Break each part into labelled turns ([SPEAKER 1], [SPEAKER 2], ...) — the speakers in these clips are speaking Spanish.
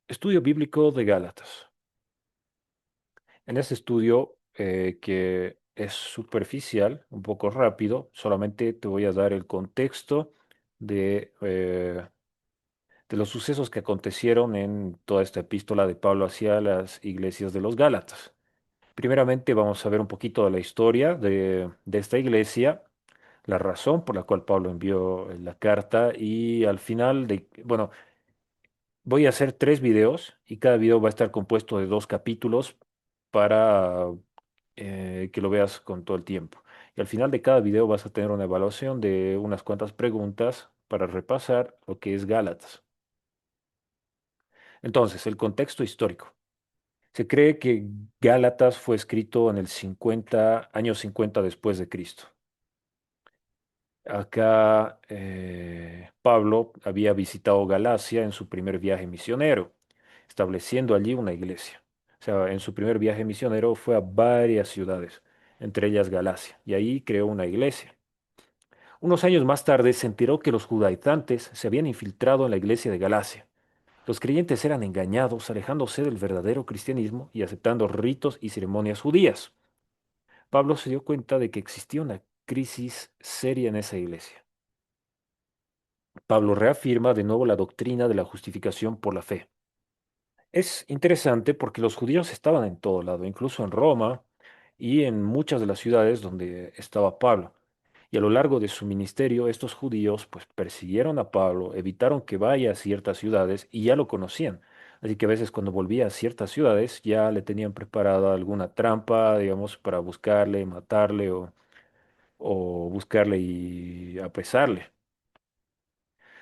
[SPEAKER 1] Estudio bíblico de Gálatas. En este estudio, que es superficial, un poco rápido, solamente te voy a dar el contexto de los sucesos que acontecieron en toda esta epístola de Pablo hacia las iglesias de los Gálatas. Primeramente vamos a ver un poquito de la historia de esta iglesia, la razón por la cual Pablo envió la carta y al final bueno, voy a hacer tres videos y cada video va a estar compuesto de dos capítulos para que lo veas con todo el tiempo. Y al final de cada video vas a tener una evaluación de unas cuantas preguntas para repasar lo que es Gálatas. Entonces, el contexto histórico. Se cree que Gálatas fue escrito en el 50, año 50 después de Cristo. Acá Pablo había visitado Galacia en su primer viaje misionero, estableciendo allí una iglesia. O sea, en su primer viaje misionero fue a varias ciudades, entre ellas Galacia, y ahí creó una iglesia. Unos años más tarde se enteró que los judaizantes se habían infiltrado en la iglesia de Galacia. Los creyentes eran engañados, alejándose del verdadero cristianismo y aceptando ritos y ceremonias judías. Pablo se dio cuenta de que existía una crisis seria en esa iglesia. Pablo reafirma de nuevo la doctrina de la justificación por la fe. Es interesante porque los judíos estaban en todo lado, incluso en Roma y en muchas de las ciudades donde estaba Pablo. Y a lo largo de su ministerio, estos judíos pues persiguieron a Pablo, evitaron que vaya a ciertas ciudades y ya lo conocían. Así que a veces cuando volvía a ciertas ciudades ya le tenían preparada alguna trampa, digamos, para buscarle, matarle o buscarle y apresarle.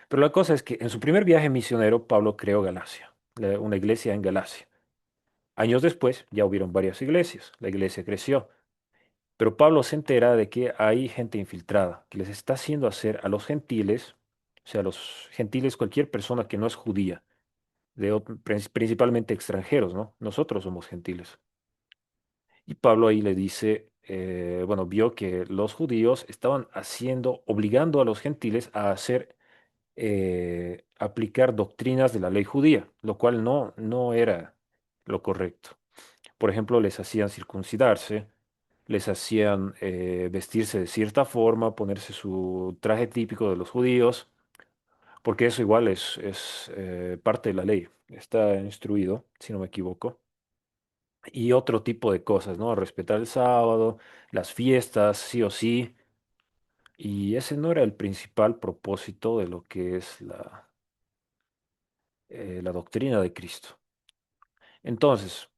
[SPEAKER 1] Pero la cosa es que en su primer viaje misionero, Pablo creó Galacia, una iglesia en Galacia. Años después ya hubieron varias iglesias, la iglesia creció, pero Pablo se entera de que hay gente infiltrada, que les está haciendo hacer a los gentiles, o sea, a los gentiles cualquier persona que no es judía, principalmente extranjeros, ¿no? Nosotros somos gentiles. Y Pablo ahí le dice, bueno, vio que los judíos estaban haciendo, obligando a los gentiles a hacer aplicar doctrinas de la ley judía, lo cual no era lo correcto. Por ejemplo, les hacían circuncidarse, les hacían vestirse de cierta forma, ponerse su traje típico de los judíos, porque eso igual es parte de la ley, está instruido, si no me equivoco. Y otro tipo de cosas, ¿no? Respetar el sábado, las fiestas, sí o sí. Y ese no era el principal propósito de lo que es la doctrina de Cristo. Entonces,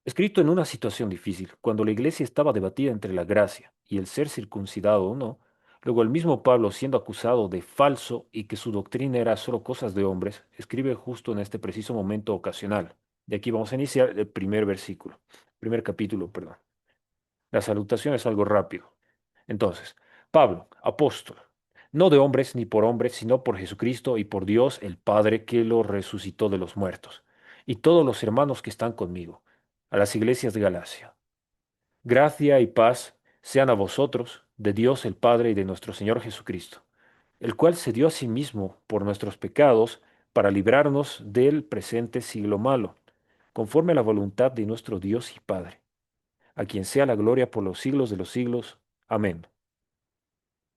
[SPEAKER 1] escrito en una situación difícil, cuando la iglesia estaba debatida entre la gracia y el ser circuncidado o no, luego el mismo Pablo, siendo acusado de falso y que su doctrina era solo cosas de hombres, escribe justo en este preciso momento ocasional. De aquí vamos a iniciar el primer versículo, primer capítulo, perdón. La salutación es algo rápido. Entonces, Pablo, apóstol, no de hombres ni por hombres, sino por Jesucristo y por Dios el Padre que lo resucitó de los muertos, y todos los hermanos que están conmigo, a las iglesias de Galacia. Gracia y paz sean a vosotros, de Dios el Padre y de nuestro Señor Jesucristo, el cual se dio a sí mismo por nuestros pecados para librarnos del presente siglo malo, conforme a la voluntad de nuestro Dios y Padre, a quien sea la gloria por los siglos de los siglos. Amén.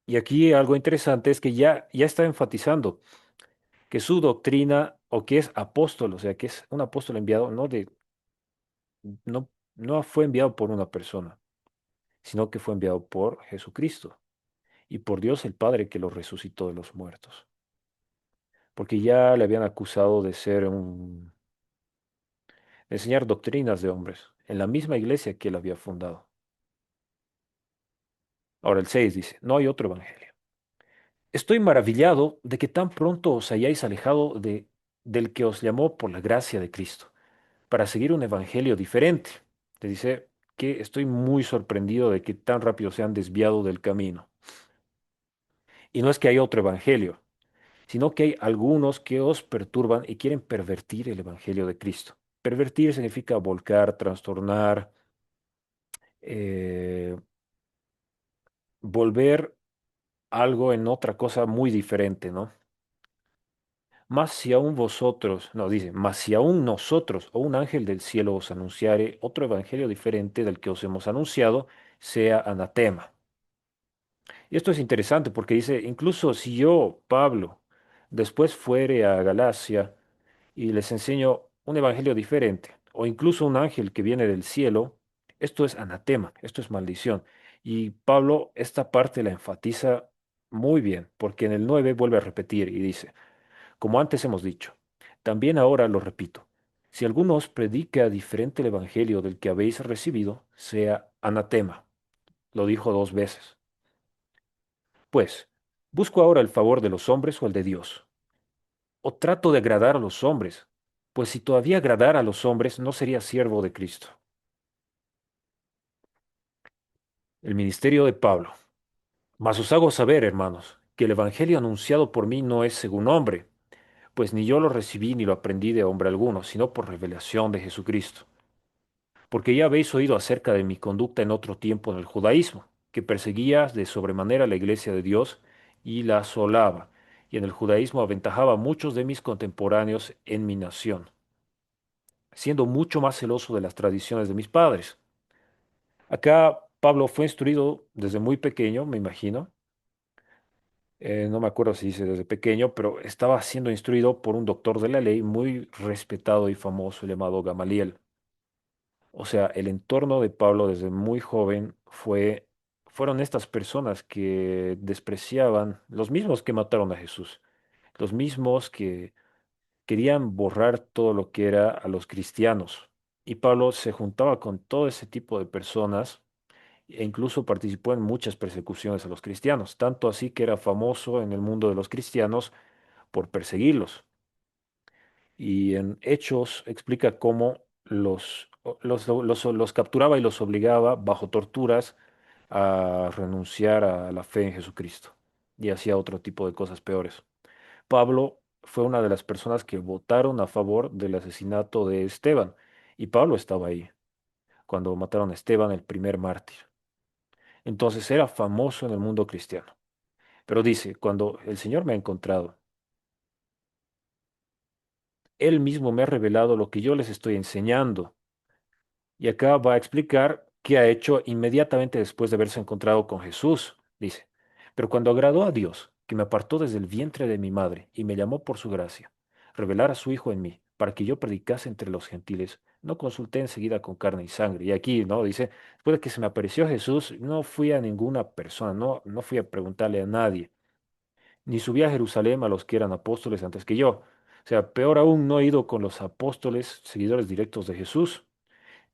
[SPEAKER 1] Y aquí algo interesante es que ya está enfatizando que su doctrina o que es apóstol, o sea, que es un apóstol enviado, no fue enviado por una persona, sino que fue enviado por Jesucristo y por Dios el Padre que lo resucitó de los muertos. Porque ya le habían acusado de de enseñar doctrinas de hombres en la misma iglesia que él había fundado. Ahora el 6 dice, no hay otro evangelio. Estoy maravillado de que tan pronto os hayáis alejado del que os llamó por la gracia de Cristo, para seguir un evangelio diferente. Te dice que estoy muy sorprendido de que tan rápido se han desviado del camino. Y no es que hay otro evangelio, sino que hay algunos que os perturban y quieren pervertir el evangelio de Cristo. Pervertir significa volcar, trastornar, eh, volver algo en otra cosa muy diferente, ¿no? Mas si aún vosotros, no, dice, mas si aún nosotros o un ángel del cielo os anunciare otro evangelio diferente del que os hemos anunciado, sea anatema. Y esto es interesante porque dice, incluso si yo, Pablo, después fuere a Galacia y les enseño un evangelio diferente, o incluso un ángel que viene del cielo, esto es anatema, esto es maldición. Y Pablo esta parte la enfatiza muy bien, porque en el 9 vuelve a repetir y dice, como antes hemos dicho, también ahora lo repito, si alguno os predica diferente el evangelio del que habéis recibido, sea anatema. Lo dijo dos veces. Pues, ¿busco ahora el favor de los hombres o el de Dios? ¿O trato de agradar a los hombres? Pues si todavía agradara a los hombres, no sería siervo de Cristo. El ministerio de Pablo. Mas os hago saber, hermanos, que el evangelio anunciado por mí no es según hombre, pues ni yo lo recibí ni lo aprendí de hombre alguno, sino por revelación de Jesucristo. Porque ya habéis oído acerca de mi conducta en otro tiempo en el judaísmo, que perseguía de sobremanera la iglesia de Dios y la asolaba, y en el judaísmo aventajaba a muchos de mis contemporáneos en mi nación, siendo mucho más celoso de las tradiciones de mis padres. Acá Pablo fue instruido desde muy pequeño, me imagino. No me acuerdo si dice desde pequeño, pero estaba siendo instruido por un doctor de la ley muy respetado y famoso llamado Gamaliel. O sea, el entorno de Pablo desde muy joven fueron estas personas que despreciaban, los mismos que mataron a Jesús, los mismos que querían borrar todo lo que era a los cristianos. Y Pablo se juntaba con todo ese tipo de personas e incluso participó en muchas persecuciones a los cristianos, tanto así que era famoso en el mundo de los cristianos por perseguirlos. Y en Hechos explica cómo los capturaba y los obligaba bajo torturas a renunciar a la fe en Jesucristo y hacía otro tipo de cosas peores. Pablo fue una de las personas que votaron a favor del asesinato de Esteban y Pablo estaba ahí cuando mataron a Esteban, el primer mártir. Entonces era famoso en el mundo cristiano. Pero dice, cuando el Señor me ha encontrado, Él mismo me ha revelado lo que yo les estoy enseñando. Y acá va a explicar qué ha hecho inmediatamente después de haberse encontrado con Jesús. Dice, pero cuando agradó a Dios, que me apartó desde el vientre de mi madre y me llamó por su gracia, revelar a su Hijo en mí, para que yo predicase entre los gentiles, no consulté enseguida con carne y sangre. Y aquí, ¿no? Dice, después de que se me apareció Jesús, no fui a ninguna persona, no fui a preguntarle a nadie, ni subí a Jerusalén a los que eran apóstoles antes que yo. O sea, peor aún, no he ido con los apóstoles, seguidores directos de Jesús,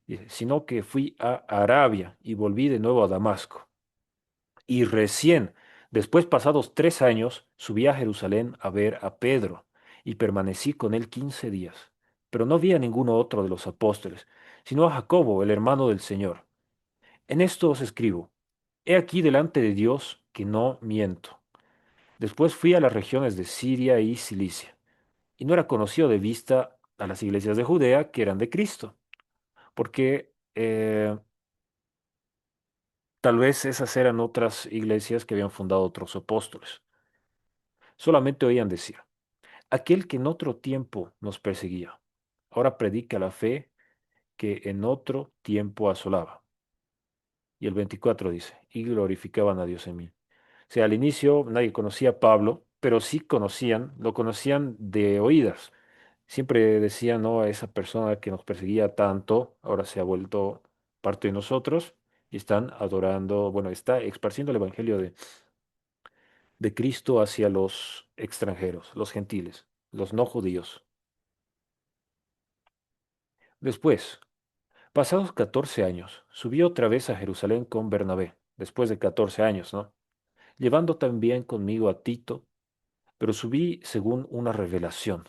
[SPEAKER 1] dice, sino que fui a Arabia y volví de nuevo a Damasco. Y recién, después pasados 3 años, subí a Jerusalén a ver a Pedro y permanecí con él 15 días. Pero no vi a ninguno otro de los apóstoles, sino a Jacobo, el hermano del Señor. En esto os escribo, he aquí delante de Dios que no miento. Después fui a las regiones de Siria y Cilicia, y no era conocido de vista a las iglesias de Judea que eran de Cristo, porque tal vez esas eran otras iglesias que habían fundado otros apóstoles. Solamente oían decir, aquel que en otro tiempo nos perseguía, ahora predica la fe que en otro tiempo asolaba. Y el 24 dice, y glorificaban a Dios en mí. O sea, al inicio nadie conocía a Pablo, pero sí lo conocían de oídas. Siempre decían, no, a esa persona que nos perseguía tanto, ahora se ha vuelto parte de nosotros y están adorando, bueno, está esparciendo el evangelio de Cristo hacia los extranjeros, los gentiles, los no judíos. Después, pasados 14 años, subí otra vez a Jerusalén con Bernabé, después de 14 años, ¿no? Llevando también conmigo a Tito, pero subí según una revelación.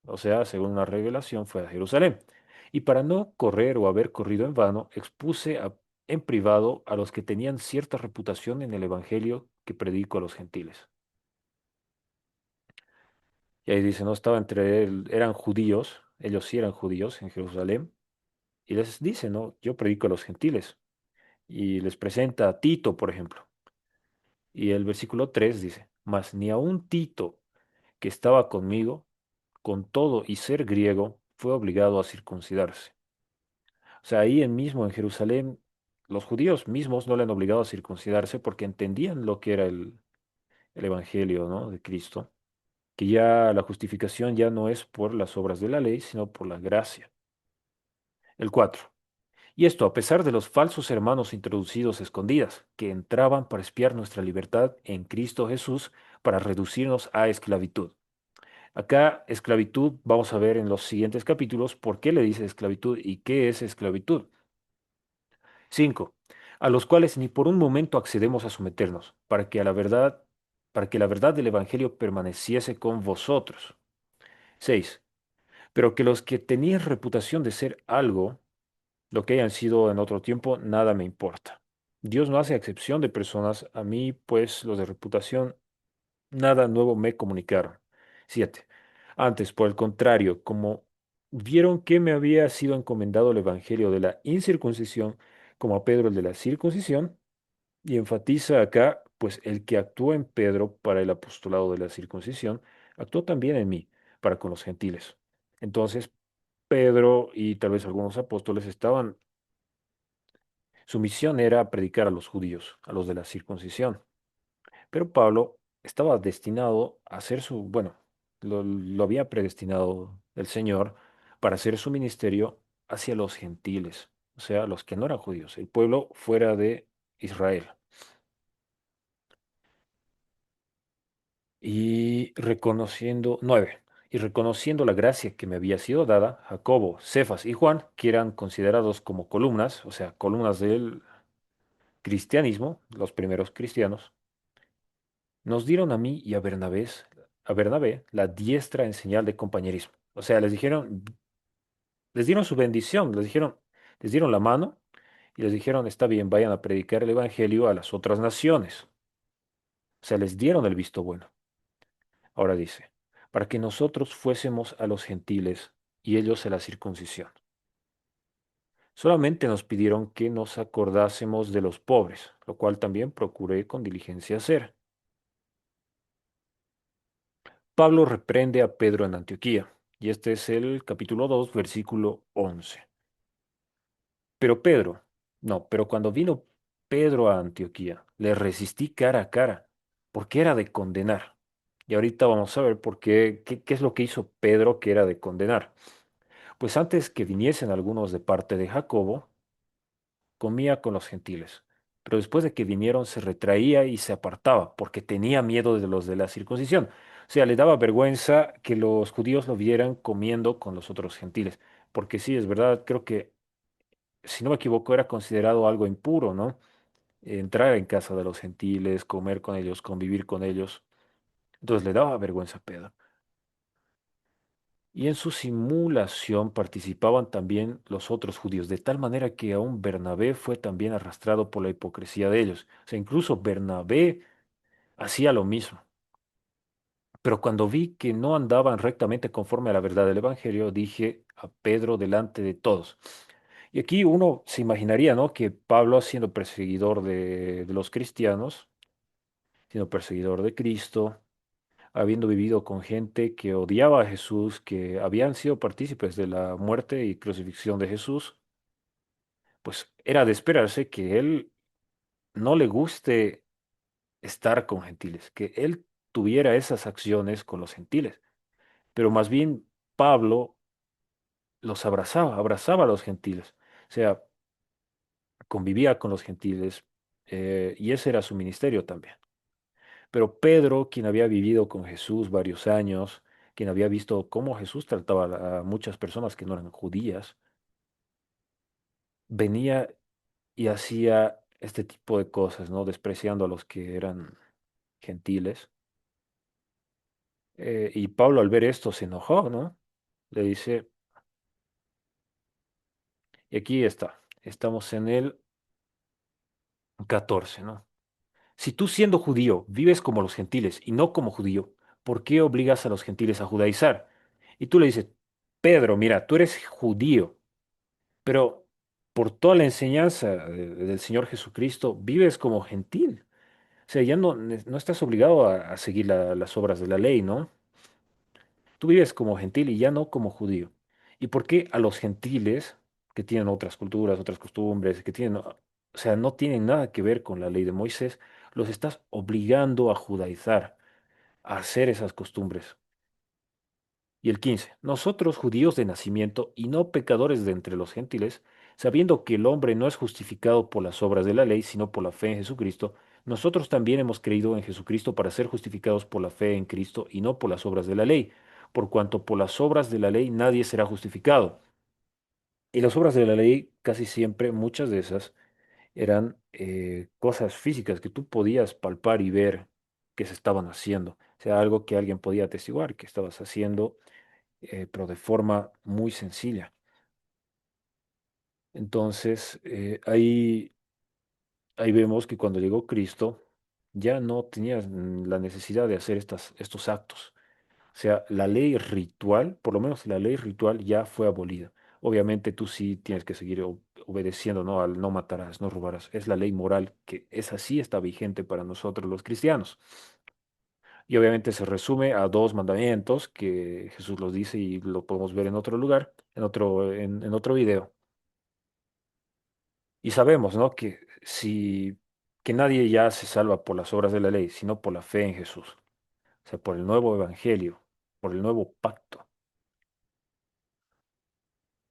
[SPEAKER 1] O sea, según una revelación fue a Jerusalén. Y para no correr o haber corrido en vano, en privado a los que tenían cierta reputación en el evangelio que predico a los gentiles. Y ahí dice, no estaba eran judíos, ellos sí eran judíos en Jerusalén, y les dice, no, yo predico a los gentiles. Y les presenta a Tito, por ejemplo. Y el versículo 3 dice, mas ni aun Tito, que estaba conmigo, con todo y ser griego, fue obligado a circuncidarse. O sea, ahí en mismo en Jerusalén, los judíos mismos no le han obligado a circuncidarse porque entendían lo que era el evangelio, ¿no? De Cristo, que ya la justificación ya no es por las obras de la ley, sino por la gracia. El 4. Y esto a pesar de los falsos hermanos introducidos escondidas, que entraban para espiar nuestra libertad en Cristo Jesús para reducirnos a esclavitud. Acá, esclavitud, vamos a ver en los siguientes capítulos por qué le dice esclavitud y qué es esclavitud. 5. A los cuales ni por un momento accedemos a someternos, para que la verdad del Evangelio permaneciese con vosotros. 6. Pero que los que tenían reputación de ser algo, lo que hayan sido en otro tiempo, nada me importa. Dios no hace excepción de personas, a mí, pues, los de reputación, nada nuevo me comunicaron. 7. Antes, por el contrario, como vieron que me había sido encomendado el evangelio de la incircuncisión, como a Pedro el de la circuncisión, y enfatiza acá, pues el que actuó en Pedro para el apostolado de la circuncisión, actuó también en mí, para con los gentiles. Entonces, Pedro y tal vez algunos apóstoles estaban, su misión era predicar a los judíos, a los de la circuncisión. Pero Pablo estaba destinado a hacer su, bueno, lo había predestinado el Señor para hacer su ministerio hacia los gentiles, o sea, los que no eran judíos, el pueblo fuera de Israel. Y reconociendo, 9, y reconociendo la gracia que me había sido dada, Jacobo, Cefas y Juan, que eran considerados como columnas, o sea, columnas del cristianismo, los primeros cristianos, nos dieron a mí y a Bernabé la diestra en señal de compañerismo. O sea, les dieron su bendición, les dieron la mano y les dijeron, está bien, vayan a predicar el evangelio a las otras naciones. O sea, les dieron el visto bueno. Ahora dice, para que nosotros fuésemos a los gentiles y ellos a la circuncisión. Solamente nos pidieron que nos acordásemos de los pobres, lo cual también procuré con diligencia hacer. Pablo reprende a Pedro en Antioquía, y este es el capítulo 2, versículo 11. Pero cuando vino Pedro a Antioquía, le resistí cara a cara, porque era de condenar. Y ahorita vamos a ver qué es lo que hizo Pedro que era de condenar. Pues antes que viniesen algunos de parte de Jacobo, comía con los gentiles. Pero después de que vinieron se retraía y se apartaba, porque tenía miedo de los de la circuncisión. O sea, le daba vergüenza que los judíos lo vieran comiendo con los otros gentiles. Porque sí, es verdad, creo que, si no me equivoco, era considerado algo impuro, ¿no? Entrar en casa de los gentiles, comer con ellos, convivir con ellos. Entonces le daba vergüenza a Pedro. Y en su simulación participaban también los otros judíos, de tal manera que aún Bernabé fue también arrastrado por la hipocresía de ellos. O sea, incluso Bernabé hacía lo mismo. Pero cuando vi que no andaban rectamente conforme a la verdad del Evangelio, dije a Pedro delante de todos. Y aquí uno se imaginaría, ¿no? Que Pablo, siendo perseguidor de los cristianos, siendo perseguidor de Cristo, habiendo vivido con gente que odiaba a Jesús, que habían sido partícipes de la muerte y crucifixión de Jesús, pues era de esperarse que él no le guste estar con gentiles, que él tuviera esas acciones con los gentiles. Pero más bien Pablo los abrazaba, abrazaba a los gentiles, o sea, convivía con los gentiles, y ese era su ministerio también. Pero Pedro, quien había vivido con Jesús varios años, quien había visto cómo Jesús trataba a muchas personas que no eran judías, venía y hacía este tipo de cosas, ¿no? Despreciando a los que eran gentiles. Y Pablo al ver esto se enojó, ¿no? Le dice, y aquí está, estamos en el 14, ¿no? Si tú siendo judío vives como los gentiles y no como judío, ¿por qué obligas a los gentiles a judaizar? Y tú le dices, Pedro, mira, tú eres judío, pero por toda la enseñanza del Señor Jesucristo vives como gentil. O sea, ya no estás obligado a seguir las obras de la ley, ¿no? Tú vives como gentil y ya no como judío. ¿Y por qué a los gentiles que tienen otras culturas, otras costumbres, que tienen, o sea, no tienen nada que ver con la ley de Moisés, los estás obligando a judaizar, a hacer esas costumbres? Y el 15, nosotros judíos de nacimiento y no pecadores de entre los gentiles, sabiendo que el hombre no es justificado por las obras de la ley, sino por la fe en Jesucristo, nosotros también hemos creído en Jesucristo para ser justificados por la fe en Cristo y no por las obras de la ley, por cuanto por las obras de la ley nadie será justificado. Y las obras de la ley, casi siempre, muchas de esas, eran cosas físicas que tú podías palpar y ver que se estaban haciendo. O sea, algo que alguien podía atestiguar que estabas haciendo, pero de forma muy sencilla. Entonces, ahí vemos que cuando llegó Cristo, ya no tenías la necesidad de hacer estos actos. O sea, la ley ritual, por lo menos la ley ritual ya fue abolida. Obviamente tú sí tienes que seguir obedeciendo, ¿no? Al no matarás, no robarás. Es la ley moral que esa sí está vigente para nosotros los cristianos. Y obviamente se resume a dos mandamientos que Jesús los dice y lo podemos ver en otro lugar, en otro video. Y sabemos, ¿no? Que nadie ya se salva por las obras de la ley, sino por la fe en Jesús. O sea, por el nuevo evangelio, por el nuevo pacto.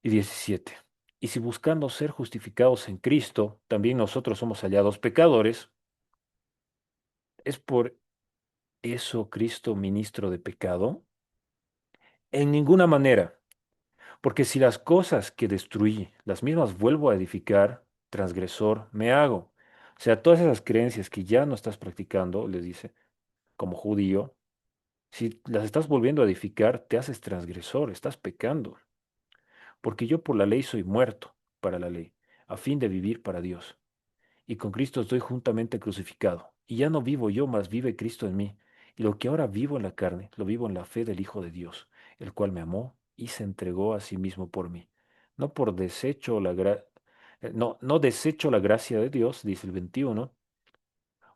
[SPEAKER 1] Y 17. Y si buscando ser justificados en Cristo, también nosotros somos hallados pecadores, ¿es por eso Cristo ministro de pecado? En ninguna manera, porque si las cosas que destruí, las mismas vuelvo a edificar, transgresor me hago. O sea, todas esas creencias que ya no estás practicando, les dice, como judío, si las estás volviendo a edificar, te haces transgresor, estás pecando. Porque yo por la ley soy muerto para la ley, a fin de vivir para Dios. Y con Cristo estoy juntamente crucificado. Y ya no vivo yo, mas vive Cristo en mí. Y lo que ahora vivo en la carne, lo vivo en la fe del Hijo de Dios, el cual me amó y se entregó a sí mismo por mí. No por desecho no desecho la gracia de Dios, dice el 21,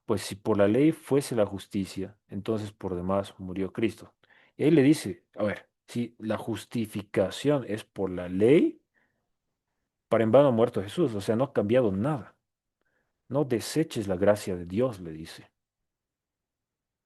[SPEAKER 1] pues si por la ley fuese la justicia, entonces por demás murió Cristo. Y ahí le dice, a ver, si la justificación es por la ley, para en vano ha muerto Jesús, o sea, no ha cambiado nada. No deseches la gracia de Dios, le dice.